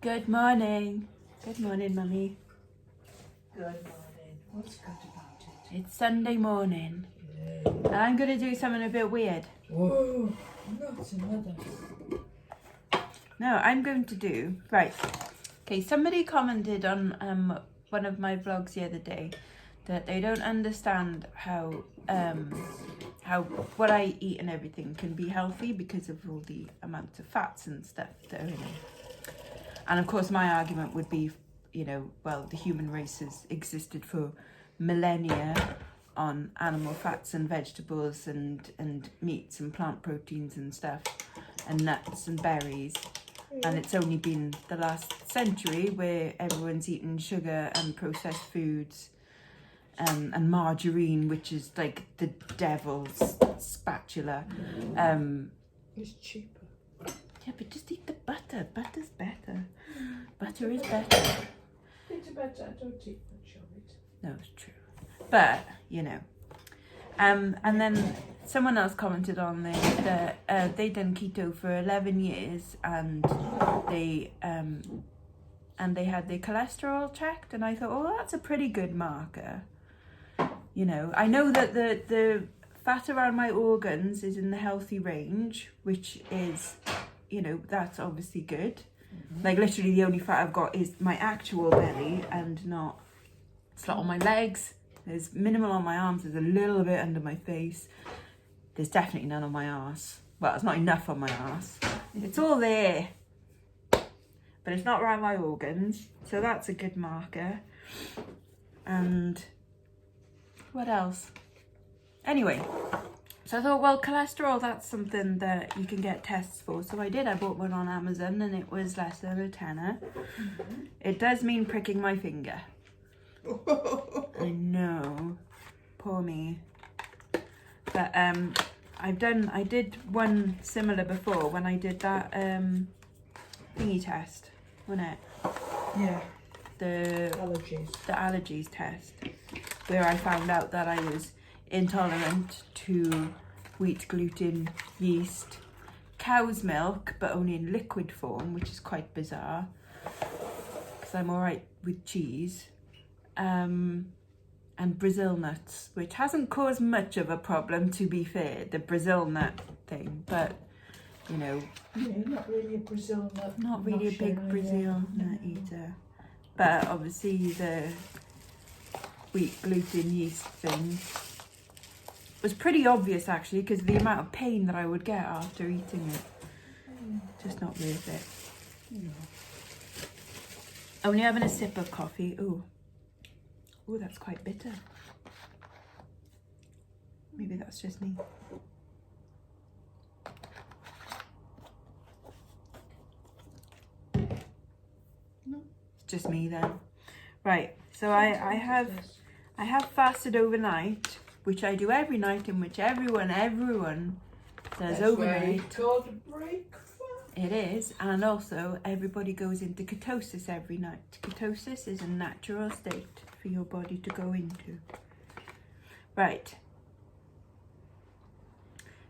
Good morning. Good morning, Mummy. Good morning. What's good about it? It's Sunday morning. Yeah. And I'm going to do something a bit weird. Whoa, not another. No, I'm going to do... Right. Okay, somebody commented on one of my vlogs the other day that they don't understand how what I eat and everything can be healthy because of all the amounts of fats and stuff that are in it. And of course my argument would be, you know, well, the human race has existed for millennia on animal fats and vegetables and meats and plant proteins and stuff and nuts and berries. And it's only been the last century where everyone's eating sugar and processed foods and margarine, which is like the devil's spatula. It's cheaper. Yeah, but just eat the butter. Butter's better. Butter is better. It's better. I don't eat much of it. No, it's true. But, you know. And then someone else commented on this that they'd done keto for 11 years and they had their cholesterol checked, and I thought, oh, that's a pretty good marker. You know, I know that the fat around my organs is in the healthy range, which is, you know, that's obviously good. Mm-hmm. Like literally the only fat I've got is my actual belly and it's not on my legs. There's minimal on my arms, there's a little bit under my face. There's definitely none on my arse. Well, it's not enough on my arse. It's all there. But it's not around my organs. So that's a good marker. And what else? Anyway, so I thought, well, cholesterol, that's something that you can get tests for. So I did. I bought one on Amazon and it was less than a tenner. Mm-hmm. It does mean pricking my finger. I know, poor me. But I did one similar before when I did that thingy test, wasn't it? Yeah. The allergies test, where I found out that I was intolerant to wheat, gluten, yeast, cow's milk, but only in liquid form, which is quite bizarre because I'm all right with cheese. And Brazil nuts, which hasn't caused much of a problem, to be fair, the Brazil nut thing, but you know, yeah, not really a Brazil nut. Not really a big Brazil nut eater, but obviously the wheat, gluten, yeast thing was pretty obvious actually, because the amount of pain that I would get after eating it, just not worth it. No. Only having a sip of coffee. Oh, that's quite bitter. Maybe that's just me. No. It's just me then. Right, so I have fasted overnight, which I do every night, in which everyone does overnight. It's called breakfast. It is, and also everybody goes into ketosis every night. Ketosis is a natural state for your body to go into. Right.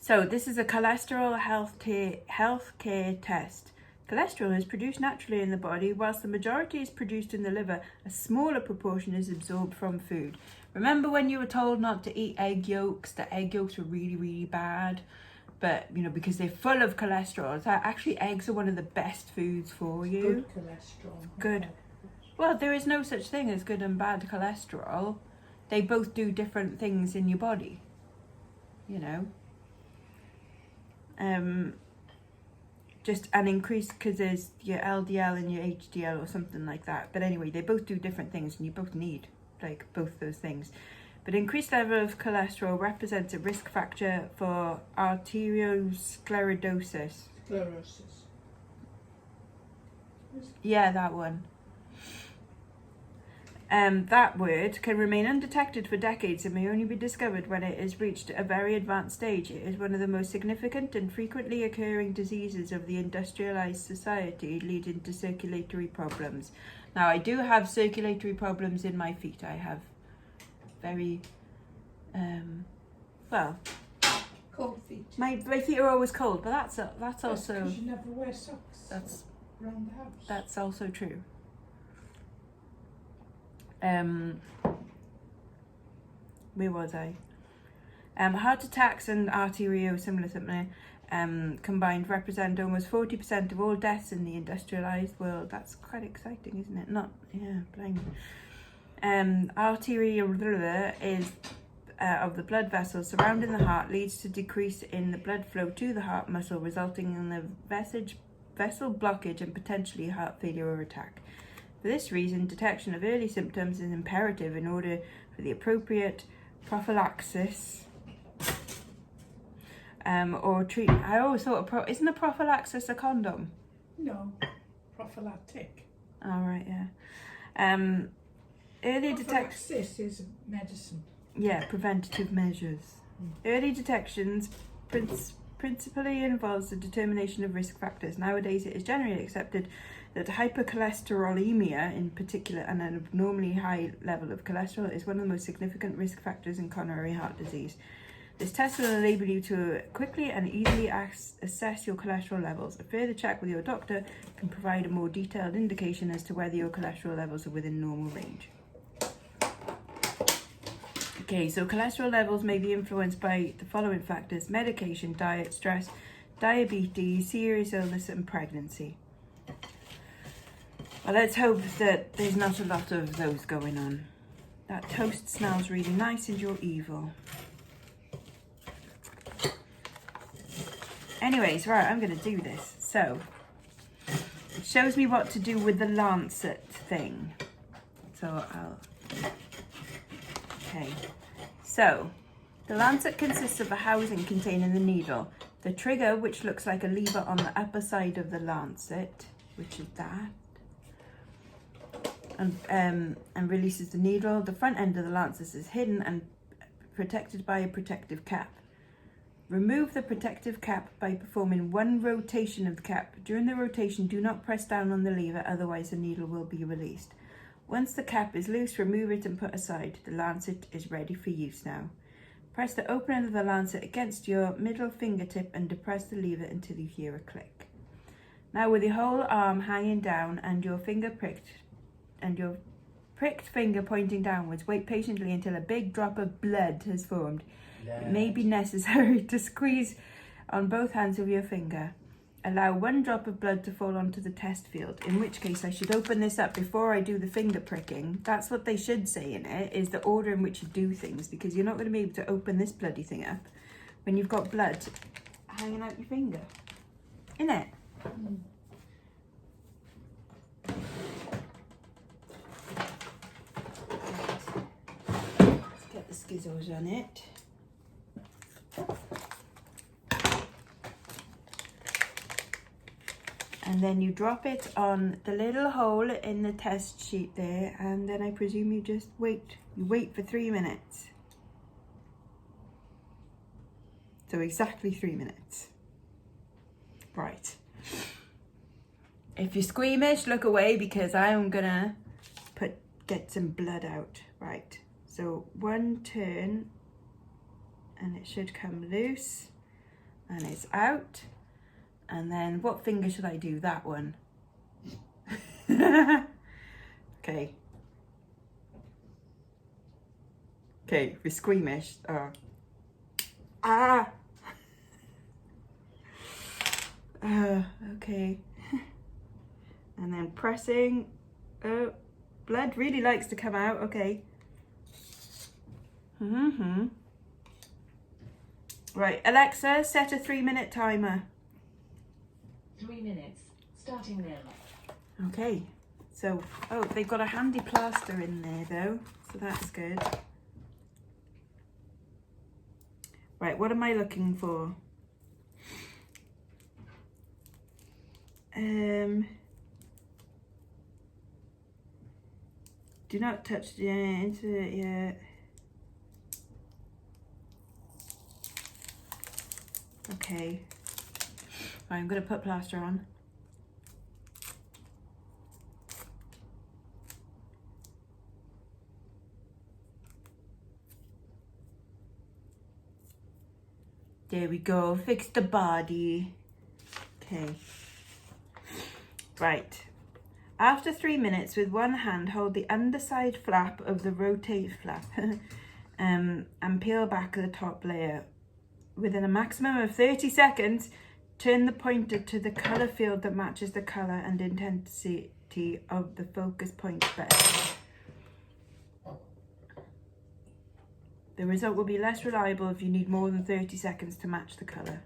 So this is a cholesterol healthcare test. Cholesterol is produced naturally in the body, whilst the majority is produced in the liver. A smaller proportion is absorbed from food. Remember when you were told not to eat egg yolks, that egg yolks were really, really bad? But, you know, because they're full of cholesterol. So actually, eggs are one of the best foods for you. Good cholesterol. Good. Well, there is no such thing as good and bad cholesterol. They both do different things in your body, you know. Just an increase, because there's your LDL and your HDL or something like that. But anyway, they both do different things and you both need, like, both those things. But increased level of cholesterol represents a risk factor for arteriosclerosis. Sclerosis. Yeah, that one. That word can remain undetected for decades and may only be discovered when it has reached a very advanced stage. It is one of the most significant and frequently occurring diseases of the industrialized society, leading to circulatory problems. Now, I do have circulatory problems in my feet. I have very, well, Cold feet. my feet are always cold, but that's also... Because you never wear socks. That's around the house. That's also true. Where was I? Heart attacks and arteriosimilar combined represent almost 40% of all deaths in the industrialized world. That's quite exciting, isn't it? Blimey. Arterial is of the blood vessels surrounding the heart leads to decrease in the blood flow to the heart muscle, resulting in the vessel blockage and potentially heart failure or attack. For this reason, detection of early symptoms is imperative in order for the appropriate prophylaxis or treatment. I always thought, isn't a prophylaxis a condom? No, prophylactic. All right, yeah. Early detection. Prophylaxis is medicine. Yeah, preventative measures. Early detections principally involves the determination of risk factors. Nowadays, it is generally accepted that hypercholesterolemia, in particular, and an abnormally high level of cholesterol, is one of the most significant risk factors in coronary heart disease. This test will enable you to quickly and easily assess your cholesterol levels. A further check with your doctor can provide a more detailed indication as to whether your cholesterol levels are within normal range. Okay, so cholesterol levels may be influenced by the following factors: medication, diet, stress, diabetes, serious illness, and pregnancy. Well, let's hope that there's not a lot of those going on. That toast smells really nice and you're evil. Anyways, right, I'm going to do this. So, it shows me what to do with the lancet thing. So, okay. So, the lancet consists of a housing containing the needle, the trigger, which looks like a lever on the upper side of the lancet, which is that, and releases the needle. The front end of the lancet is hidden and protected by a protective cap. Remove the protective cap by performing one rotation of the cap. During the rotation, do not press down on the lever, otherwise the needle will be released. Once the cap is loose, remove it and put aside. The lancet is ready for use now. Press the open end of the lancet against your middle fingertip and depress the lever until you hear a click. Now, with your whole arm hanging down and your pricked finger pointing downwards, wait patiently until a big drop of blood has formed. It may be necessary to squeeze on both hands of your finger. Allow one drop of blood to fall onto the test field, in which case I should open this up before I do the finger pricking. That's what they should say in it, is the order in which you do things, because you're not going to be able to open this bloody thing up when you've got blood hanging out your finger. Innit? Let's get the skizzles on it. And then you drop it on the little hole in the test sheet there, and then I presume you just wait. You wait for 3 minutes. So exactly 3 minutes. Right. If you're squeamish, look away, because I am gonna get some blood out. Right. So one turn, and it should come loose, and it's out. And then what finger should I do? That one. Okay. Okay, if you're squeamish. Okay. And then pressing. Oh, blood really likes to come out. Okay. Right, Alexa, set a 3-minute timer. 3 minutes, starting now. Okay, so, they've got a handy plaster in there though, so that's good. Right, what am I looking for? Do not touch the into it yet. Okay. Right, I'm going to put plaster on. There we go. Fix the body. Okay. Right. After 3 minutes, with one hand, hold the underside flap of the rotate flap and peel back the top layer. Within a maximum of 30 seconds, turn the pointer to the colour field that matches the colour and intensity of the focus point best. The result will be less reliable if you need more than 30 seconds to match the colour.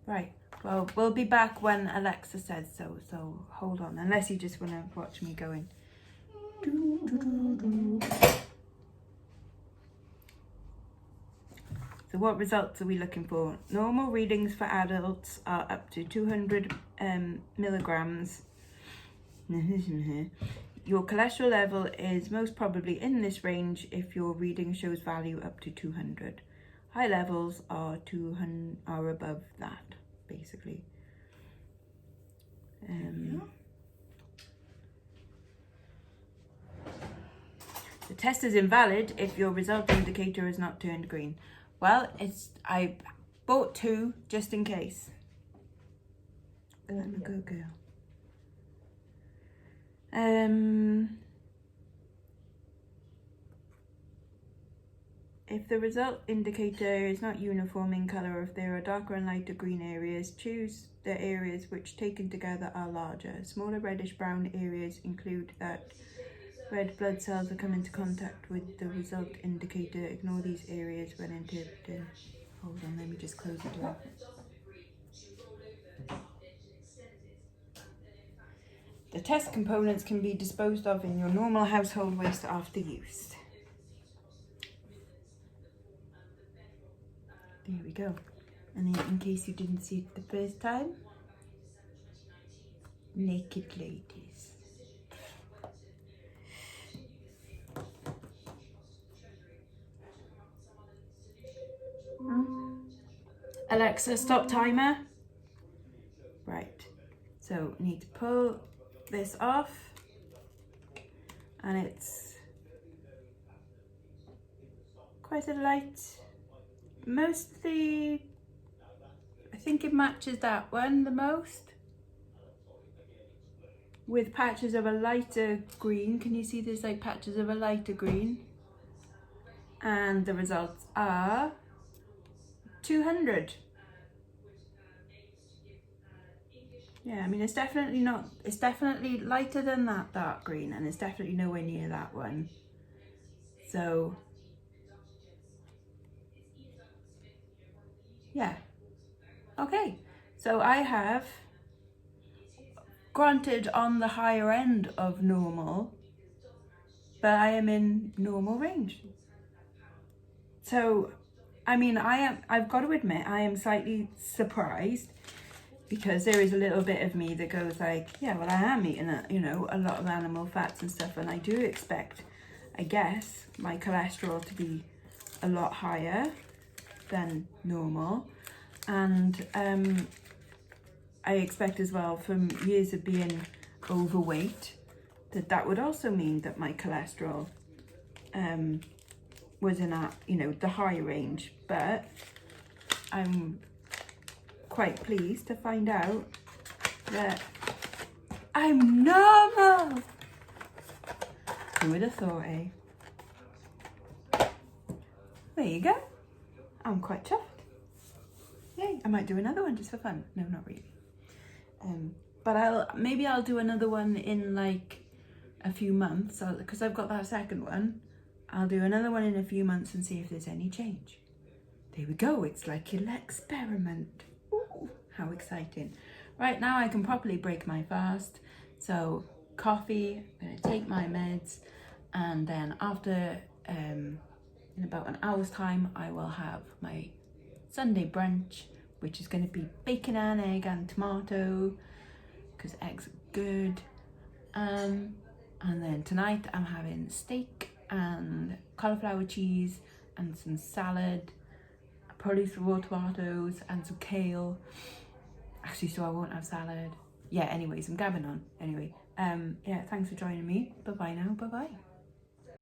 Right, well, we'll be back when Alexa says so, so hold on, unless you just want to watch me going. So what results are we looking for? Normal readings for adults are up to 200 milligrams. Your cholesterol level is most probably in this range if your reading shows value up to 200. High levels are above that, basically. The test is invalid if your result indicator is not turned green. Well, I bought 2 just in case. I'm a good girl. If the result indicator is not uniform in colour, or if there are darker and lighter green areas, choose the areas which taken together are larger. Smaller reddish brown areas include that red blood cells have come into contact with the result indicator. Ignore these areas when interpreting. Hold on, let me just close the door. The test components can be disposed of in your normal household waste after use. There we go. And then in case you didn't see it the first time, naked ladies. Alexa, stop timer. Right, so need to pull this off, and it's quite a light, mostly, I think it matches that one the most, with patches of a lighter green. Can you see there's like patches of a lighter green? And the results are 200. Yeah, I mean, it's definitely lighter than that dark green, and it's definitely nowhere near that one. So, yeah. Okay, so I have, granted, on the higher end of normal, but I am in normal range. So, I mean, I've got to admit, I am slightly surprised, because there is a little bit of me that goes like, yeah, well, I am eating a lot of animal fats and stuff, and I do expect, I guess, my cholesterol to be a lot higher than normal. And I expect as well, from years of being overweight, that would also mean that my cholesterol was in that, the high range. But I'm quite pleased to find out that I'm normal. Who would have thought, eh? There you go. I'm quite chuffed. Yay, I might do another one just for fun. No, not really. But maybe I'll do another one in like a few months, because I've got that second one. I'll do another one in a few months and see if there's any change. There we go. It's like a little experiment. Ooh, how exciting. Right, now I can properly break my fast. So coffee, I'm going to take my meds, and then after, in about an hour's time, I will have my Sunday brunch, which is going to be bacon and egg and tomato, because eggs are good. And then tonight I'm having steak and cauliflower cheese and some salad, probably some raw tomatoes and some kale. Actually, so I won't have salad. Yeah, anyways, I'm gabbing on. Anyway, yeah, thanks for joining me. Bye-bye now. Bye-bye.